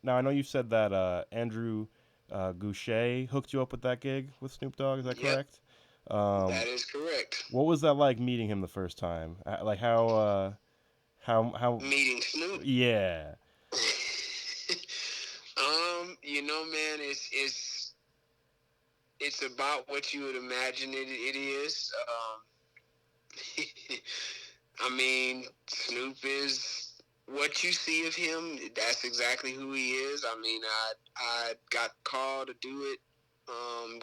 Now I know you said that Andrew Goucher hooked you up with that gig with Snoop Dogg. Is that Yep, correct? that Um, is correct. what was that like meeting him the first time? Like how? Meeting Snoop. Yeah. Man, it's about what you would imagine it is. I mean, Snoop is what you see of him. That's exactly who he is. I mean, I got called to do it.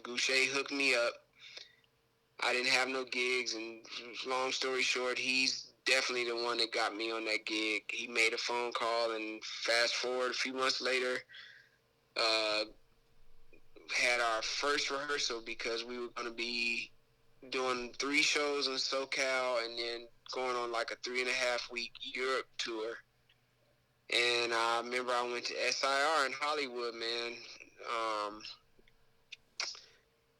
Goucher hooked me up. I didn't have no gigs, and long story short, he's definitely the one that got me on that gig. He made a phone call, and fast forward a few months later, uh, had our first rehearsal because we were going to be doing 3 shows in SoCal and then going on like a 3.5 week Europe tour. And I remember I went to SIR in Hollywood, man. Um,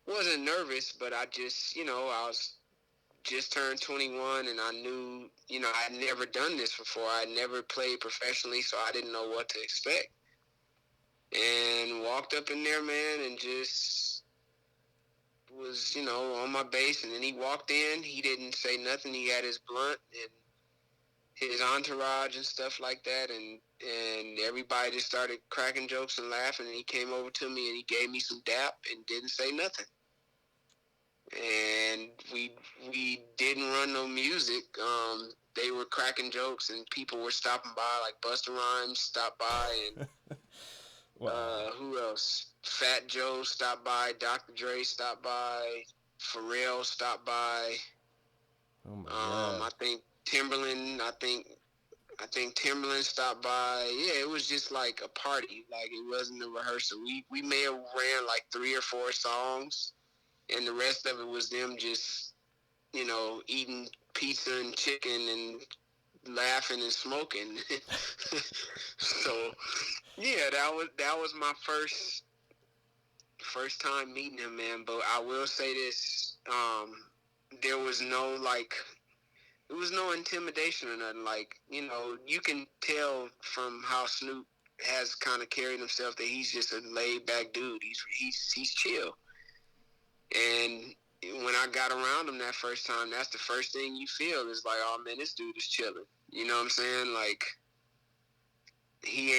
wasn't nervous, but I was just turned 21 and I knew, I'd never done this before. I'd never played professionally, so I didn't know what to expect. And walked up in there, man, and just was, on my bass. And then he walked in. He didn't say nothing. He had his blunt and his entourage and stuff like that. And everybody just started cracking jokes and laughing. And he came over to me and he gave me some dap and didn't say nothing. And we didn't run no music. They were cracking jokes and people were stopping by, like Busta Rhymes stopped by, and Wow. who else? Fat Joe stopped by, Dr. Dre stopped by, Pharrell stopped by. Oh my god. I think Timberland. I think Timberland stopped by. Yeah, it was just like a party. Like it wasn't a rehearsal. We may have ran like 3 or 4 songs, and the rest of it was them just eating pizza and chicken and laughing and smoking. So yeah, that was my first time meeting him, man. But I will say this: there was no like, it was no intimidation or nothing. Like, you can tell from how Snoop has kind of carried himself that he's just a laid back dude. He's chill. And when I got around him that first time, that's the first thing you feel is like, oh man, this dude is chilling. You know what I'm saying? Like he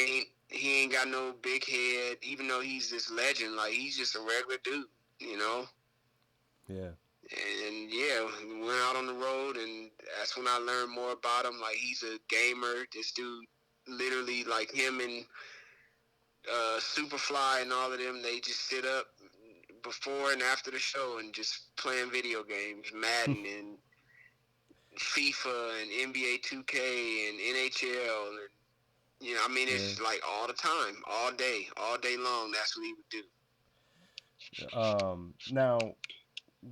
ain't got no big head, even though he's this legend. Like he's just a regular dude, you know. Yeah. And yeah, we went out on the road, and that's when I learned more about him. Like he's a gamer. This dude, literally, like him and Superfly and all of them, they just sit up before and after the show and just playing video games, Madden and FIFA and NBA 2K and NHL, and I mean, Yeah. it's like all the time, all day long. That's what he would do. Now,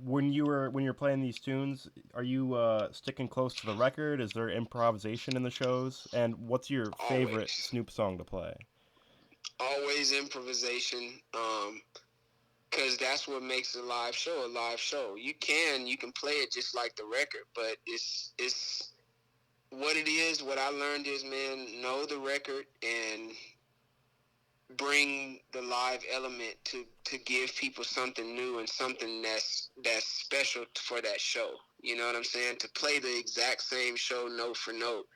when you're playing these tunes, are you sticking close to the record? Is there improvisation in the shows? And what's your favorite Always, Snoop song to play? always improvisation. Because that's what makes a live show a live show. You can play it just like the record, but it's what it is. What I learned is, man, know the record and bring the live element to give people something new and something that's special for that show. You know what I'm saying? To play the exact same show note for note,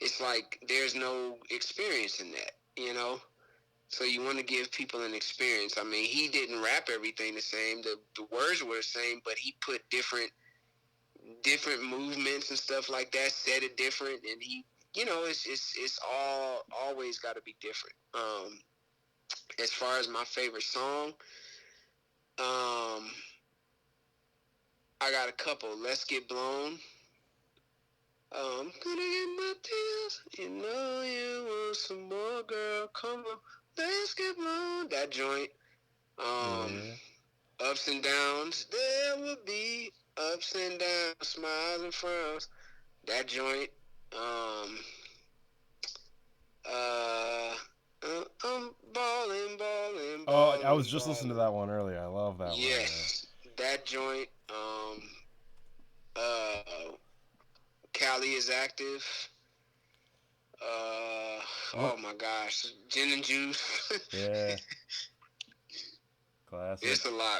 it's like there's no experience in that. So you want to give people an experience. I mean, he didn't rap everything the same. The words were the same, but he put different movements and stuff like that. Said it different, and it's all always got to be different. As far as my favorite song, um, I got a couple. Let's Get Blown. Gonna get my tears. You know you want some more, girl. Come on, let's get blown. That joint. Um, Yeah. Ups and downs. There will be ups and downs, smiles and frowns. That joint. Um, uh, I'm balling, balling, Oh, I was balling, just listening to balling. that one earlier. I love that one. Yeah. Yes, that joint. Uh, Cali is active. Uh, Oh my gosh, gin and juice. Yeah, classic. It's a lot,